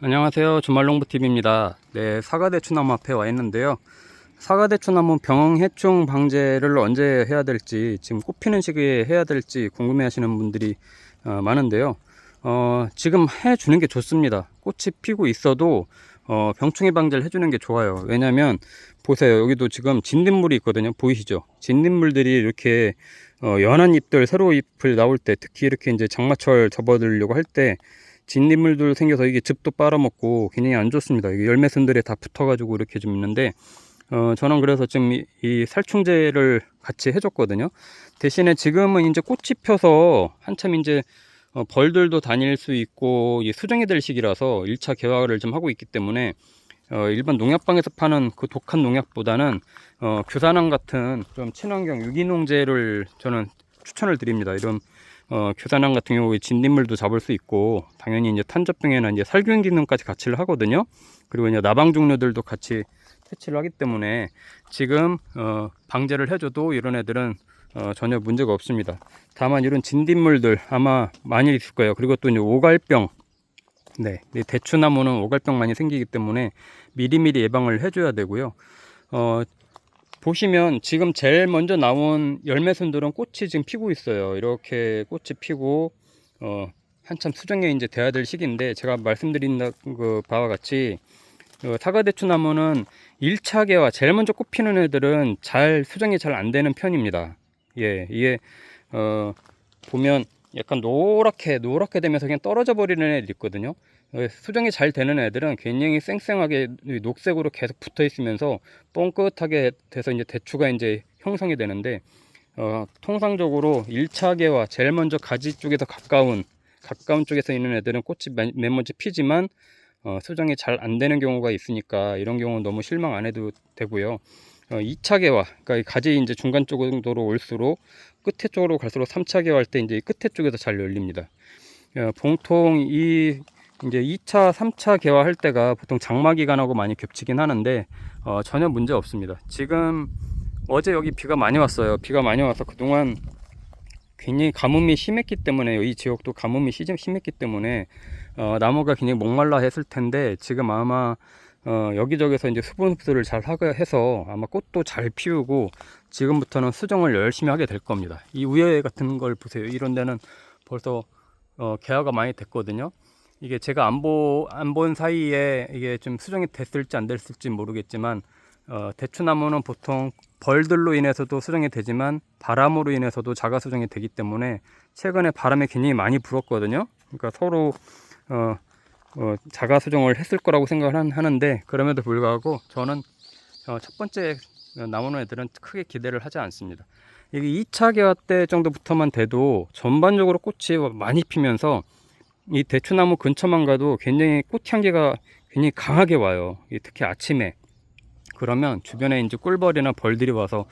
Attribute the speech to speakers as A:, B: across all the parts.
A: 안녕하세요. 주말농부TV입니다. 네, 사과대추나무 앞에 와 있는데요. 사과대추나무 병해충 방제를 언제 해야 될지, 지금 꽃 피는 시기에 해야 될지 궁금해 하시는 분들이 많은데요. 지금 해주는 게 좋습니다. 꽃이 피고 있어도 병충해 방제를 해주는 게 좋아요. 왜냐면 보세요. 여기도 지금 진딧물이 있거든요. 보이시죠? 진딧물들이 이렇게 연한 잎들, 새로 잎을 나올 때, 특히 이렇게 이제 장마철 접어들려고 할 때 진딧물들 생겨서 이게 즙도 빨아먹고 굉장히 안 좋습니다. 이게 열매순들에 다 붙어가지고 이렇게 좀 있는데, 저는 그래서 지금 이 살충제를 같이 해줬거든요. 대신에 지금은 이제 꽃이 펴서 한참 이제 벌들도 다닐 수 있고 이 수정이 될 시기라서 1차 개화를 좀 하고 있기 때문에 일반 농약방에서 파는 그 독한 농약보다는 규산화 같은 좀 친환경 유기농제를 저는 추천을 드립니다. 이런 규산화 같은 경우에 진딧물도 잡을 수 있고, 당연히 이제 탄저병에는 이제 살균 기능까지 같이를 하거든요. 그리고 이제 나방 종류들도 같이 퇴치를 하기 때문에 지금 방제를 해줘도 이런 애들은 전혀 문제가 없습니다. 다만 이런 진딧물들 아마 많이 있을 거예요. 그리고 또 이제 오갈병, 네, 대추나무는 오갈병 많이 생기기 때문에 미리미리 예방을 해줘야 되고요. 보시면 지금 제일 먼저 나온 열매순들은 꽃이 지금 피고 있어요. 이렇게 꽃이 피고 한참 수정에 이제 돼야 될 시기인데, 제가 말씀드린 그 바와 같이 사과대추나무는 1차 개화 제일 먼저 꽃 피는 애들은 잘 수정이 잘 안 되는 편입니다. 예, 이게 보면 약간 노랗게 되면서 그냥 떨어져 버리는 애들 있거든요. 수정이 잘 되는 애들은 굉장히 쌩쌩하게 녹색으로 계속 붙어 있으면서 뻥끗하게 돼서 이제 대추가 이제 형성이 되는데, 통상적으로 1차 개화 제일 먼저 가지 쪽에서 가까운 쪽에서 있는 애들은 꽃이 맨 먼저 피지만 수정이 잘 안 되는 경우가 있으니까 이런 경우는 너무 실망 안 해도 되고요. 2차 개화, 그러니까 가지 이제 중간 쪽 정도로 올수록 끝에 쪽으로 갈수록 3차 개화할 때 이제 끝에 쪽에서 잘 열립니다. 보통 이 이제 2차, 3차 개화할 때가 보통 장마 기간하고 많이 겹치긴 하는데 전혀 문제 없습니다. 지금 어제 여기 비가 많이 왔어요. 비가 많이 와서 그동안 굉장히 가뭄이 심했기 때문에, 이 지역도 가뭄이 심했기 때문에 나무가 굉장히 목말라 했을 텐데, 지금 아마 여기저기서 이제 수분 흡수를 잘 해서 아마 꽃도 잘 피우고 지금부터는 수정을 열심히 하게 될 겁니다. 이 우에 같은 걸 보세요. 이런 데는 벌써 개화가 많이 됐거든요. 이게 제가 안 본 사이에 이게 좀 수정이 됐을지 안 됐을지 모르겠지만, 대추나무는 보통 벌들로 인해서도 수정이 되지만 바람으로 인해서도 자가 수정이 되기 때문에 최근에 바람이 굉장히 많이 불었거든요. 그러니까 서로 자가 수정을 했을 거라고 생각을 하는데, 그럼에도 불구하고 저는 첫 번째 나오는 애들은 크게 기대를 하지 않습니다. 이게 2차 개화 때 정도부터만 돼도 전반적으로 꽃이 많이 피면서 이 대추나무 근처만 가도 굉장히 꽃향기가 굉장히 강하게 와요. 특히 아침에. 그러면 주변에 이제 꿀벌이나 벌들이 와서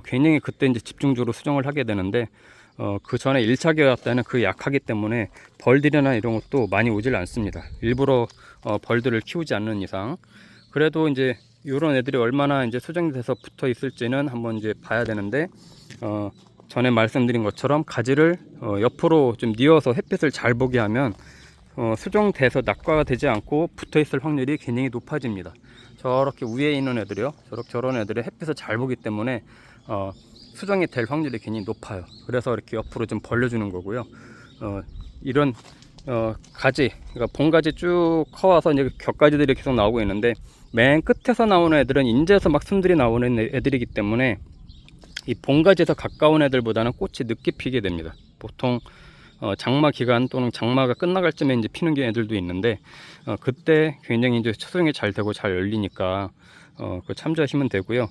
A: 굉장히 그때 이제 집중적으로 수정을 하게 되는데, 그 전에 1차 개화 때는 그 약하기 때문에 벌들이나 이런 것도 많이 오질 않습니다. 일부러 벌들을 키우지 않는 이상. 그래도 이제 이런 애들이 얼마나 이제 수정이 돼서 붙어 있을지는 한번 이제 봐야 되는데, 전에 말씀드린 것처럼 가지를 옆으로 좀 뉘어서 햇빛을 잘 보게 하면 수정돼서 낙과가 되지 않고 붙어 있을 확률이 굉장히 높아집니다. 저렇게 위에 있는 애들이요, 저런 애들이 햇빛을 잘 보기 때문에 수정이 될 확률이 굉장히 높아요. 그래서 이렇게 옆으로 좀 벌려주는 거고요. 이런 가지, 그러니까 봉가지 쭉 커와서 이제 격가지들이 계속 나오고 있는데, 맨 끝에서 나오는 애들은 인제에서 막 순들이 나오는 애들이기 때문에 이 봉가지에서 가까운 애들보다는 꽃이 늦게 피게 됩니다. 보통 장마 기간 또는 장마가 끝나갈 쯤에 이제 피는 애들도 있는데, 그때 굉장히 이제 수정이 잘 되고 잘 열리니까 그 참조하시면 되고요.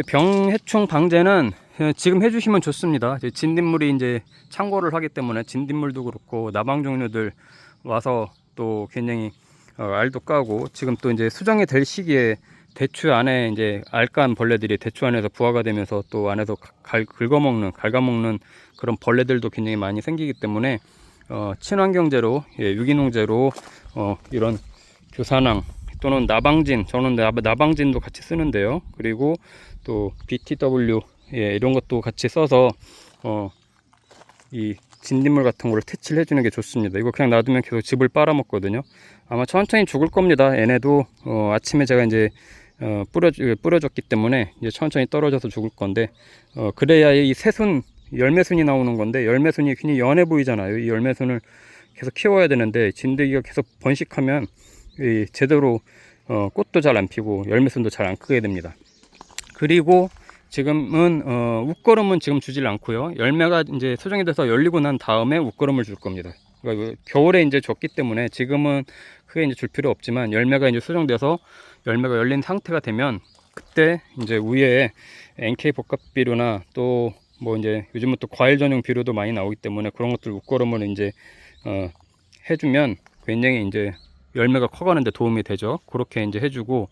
A: 병해충 방제는 지금 해주시면 좋습니다. 진딧물이 이제 창궐을 하기 때문에 진딧물도 그렇고 나방 종류들 와서 또 굉장히 알도 까고, 지금 또 이제 수정이 될 시기에 대추 안에 이제 알까한 벌레들이 대추 안에서 부화가 되면서 또 안에서 갉아먹는 그런 벌레들도 굉장히 많이 생기기 때문에 친환경제로, 유기농제로 이런 규산황 또는 나방진, 저는 나방진도 같이 쓰는데요. 그리고 또 BTW 이런 것도 같이 써서 이 진딧물 같은 거를 퇴치를 해주는 게 좋습니다. 이거 그냥 놔두면 계속 즙을 빨아먹거든요. 아마 천천히 죽을 겁니다. 얘네도 아침에 제가 이제 뿌려줬기 때문에 이제 천천히 떨어져서 죽을 건데, 그래야 이 새순 열매순이 나오는 건데, 열매순이 굉장히 연해 보이잖아요. 이 열매순을 계속 키워야 되는데 진드기가 계속 번식하면 제대로 꽃도 잘 안 피고 열매순도 잘 안 크게 됩니다. 그리고 지금은 웃거름은 지금 주질 않고요. 열매가 이제 수정이 돼서 열리고 난 다음에 웃거름을 줄 겁니다. 그러니까 겨울에 이제 줬기 때문에 지금은 크게 이제 줄 필요 없지만, 열매가 이제 수정돼서 열매가 열린 상태가 되면 그때 이제 위에 NK 복합 비료나 또 뭐 이제 요즘은 또 과일 전용 비료도 많이 나오기 때문에 그런 것들 웃거름을 이제 해주면 굉장히 이제 열매가 커가는데 도움이 되죠. 그렇게 이제 해주고,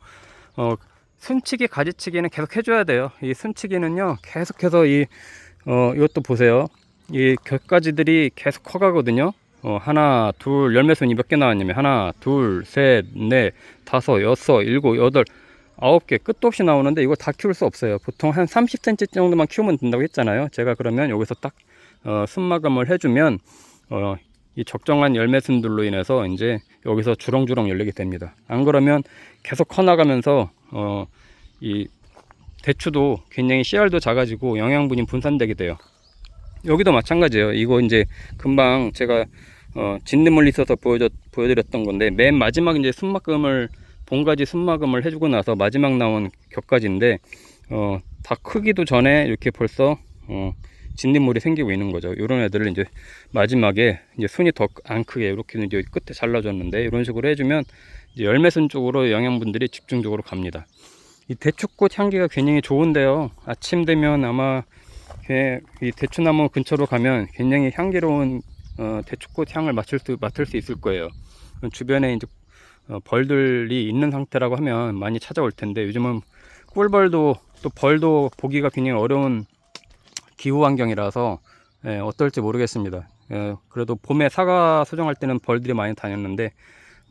A: 순치기 가지치기는 계속 해줘야 돼요. 이 순치기는요 계속해서 이것도 보세요. 이 곁가지들이 계속 커가거든요. 하나 둘 열매순이 몇 개 나왔냐면 하나 둘 셋 넷 다섯 여섯 일곱 여덟 9개 끝도 없이 나오는데 이거 다 키울 수 없어요. 보통 한 30cm 정도만 키우면 된다고 했잖아요. 제가 그러면 여기서 딱 순마감을 해주면 이 적정한 열매순들로 인해서 이제 여기서 주렁주렁 열리게 됩니다. 안 그러면 계속 커나가면서 이 대추도 굉장히 씨알도 작아지고 영양분이 분산되게 돼요. 여기도 마찬가지예요. 이거 이제 금방 제가 진드물리 있어서 보여드렸던 건데, 맨 마지막 이제 순막음을 본가지 순막음을 해주고 나서 마지막 나온 격가지인데 다 크기도 전에 이렇게 벌써 진딧물이 생기고 있는 거죠. 이런 애들을 이제 마지막에 이제 순이 더 안 크게 이렇게 이제 끝에 잘라줬는데, 이런 식으로 해주면 이제 열매순 쪽으로 영양분들이 집중적으로 갑니다. 이 대추꽃 향기가 굉장히 좋은데요. 아침 되면 아마 이 대추나무 근처로 가면 굉장히 향기로운 대추꽃 향을 맡을 수 있을 거예요. 주변에 이제 벌들이 있는 상태라고 하면 많이 찾아올 텐데, 요즘은 꿀벌도 또 벌도 보기가 굉장히 어려운 기후 환경이라서 어떨지 모르겠습니다. 그래도 봄에 사과 수정할 때는 벌들이 많이 다녔는데,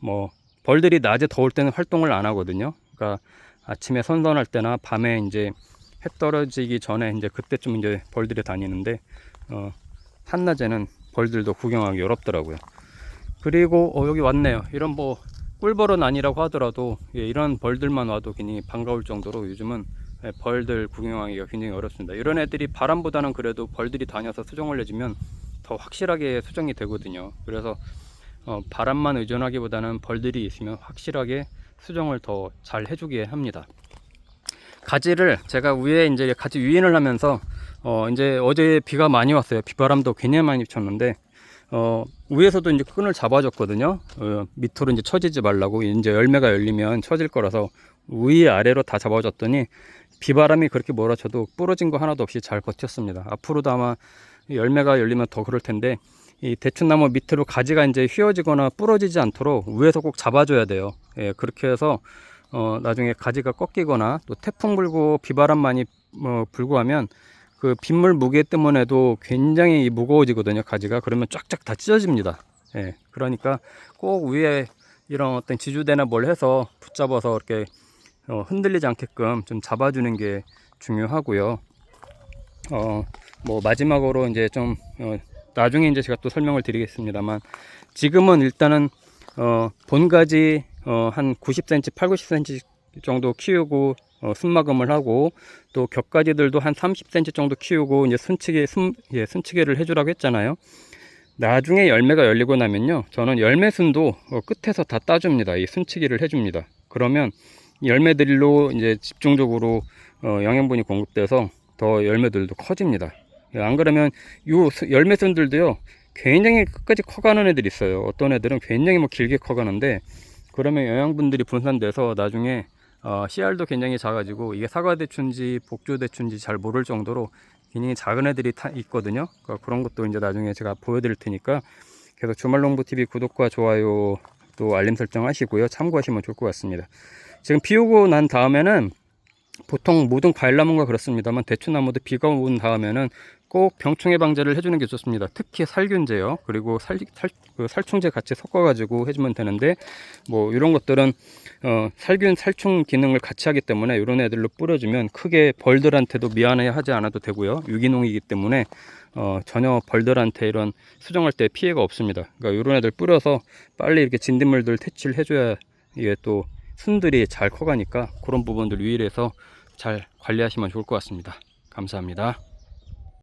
A: 뭐 벌들이 낮에 더울 때는 활동을 안 하거든요. 그러니까 아침에 선선할 때나 밤에 이제 해 떨어지기 전에 이제 그때쯤 이제 벌들이 다니는데, 한낮에는 벌들도 벌구경하기 어렵더라고요. 그리고 여기 왔네요. 이런 뭐 꿀벌은 아니라고 하더라도 이런 벌들만 와도 굉장히 반가울 정도로 요즘은 벌들 구경하기가 굉장히 어렵습니다. 이런 애들이 바람보다는 그래도 벌들이 다녀서 수정을 해주면 더 확실하게 수정이 되거든요. 그래서 바람만 의존하기보다는 벌들이 있으면 확실하게 수정을 더 잘 해주게 합니다. 가지를 제가 위에 이제 가지 유인을 하면서 이제 어제 비가 많이 왔어요. 비바람도 굉장히 많이 쳤는데 위에서도 이제 끈을 잡아줬거든요. 밑으로 이제 처지지 말라고. 이제 열매가 열리면 처질 거라서 위 아래로 다 잡아줬더니 비바람이 그렇게 몰아쳐도 부러진 거 하나도 없이 잘 버텼습니다. 앞으로도 아마 열매가 열리면 더 그럴 텐데, 이 대추나무 밑으로 가지가 이제 휘어지거나 부러지지 않도록 위에서 꼭 잡아줘야 돼요. 그렇게 해서 나중에 가지가 꺾이거나 또 태풍 불고 비바람 많이 불고 하면 그 빗물 무게 때문에도 굉장히 무거워지거든요, 가지가. 그러면 쫙쫙 다 찢어집니다. 그러니까 꼭 위에 이런 어떤 지주대나 뭘 해서 붙잡아서 이렇게 흔들리지 않게끔 좀 잡아주는 게 중요하고요. 뭐 마지막으로 이제 좀 나중에 이제 제가 또 설명을 드리겠습니다만, 지금은 일단은 본가지 한 90cm, 8, 90cm 정도 키우고 순마금을 하고, 또 격가지들도 한 30cm 정도 키우고 이제 순치기를 해주라고 했잖아요. 나중에 열매가 열리고 나면요, 저는 열매순도 끝에서 다 따줍니다. 이 순치기를 해줍니다. 그러면 열매들로 이제 집중적으로 영양분이 공급돼서 더 열매들도 커집니다. 안 그러면 요 열매순들도요 굉장히 끝까지 커가는 애들이 있어요. 어떤 애들은 굉장히 뭐 길게 커가는데, 그러면 영양분들이 분산돼서 나중에 씨알도 굉장히 작아지고, 이게 사과대추인지 복주대추인지 잘 모를 정도로 굉장히 작은 애들이 있거든요. 그러니까 그런 것도 이제 나중에 제가 보여드릴 테니까 계속 주말농부TV 구독과 좋아요 또 알림 설정 하시고요, 참고하시면 좋을 것 같습니다. 지금 비 오고 난 다음에는 보통 모든 과일나무가 그렇습니다만, 대추나무도 비가 온 다음에는 꼭 병충해 방제를 해주는 게 좋습니다. 특히 살균제요. 그리고 살충제 같이 섞어가지고 해주면 되는데, 뭐 이런 것들은 살균 살충 기능을 같이 하기 때문에 이런 애들로 뿌려주면 크게 벌들한테도 미안해 하지 않아도 되고요. 유기농이기 때문에 전혀 벌들한테 이런 수정할 때 피해가 없습니다. 그러니까 이런 애들 뿌려서 빨리 이렇게 진딧물들 퇴치를 해줘야 이게 또 순들이 잘 커가니까 그런 부분들 유의해서 잘 관리하시면 좋을 것 같습니다. 감사합니다.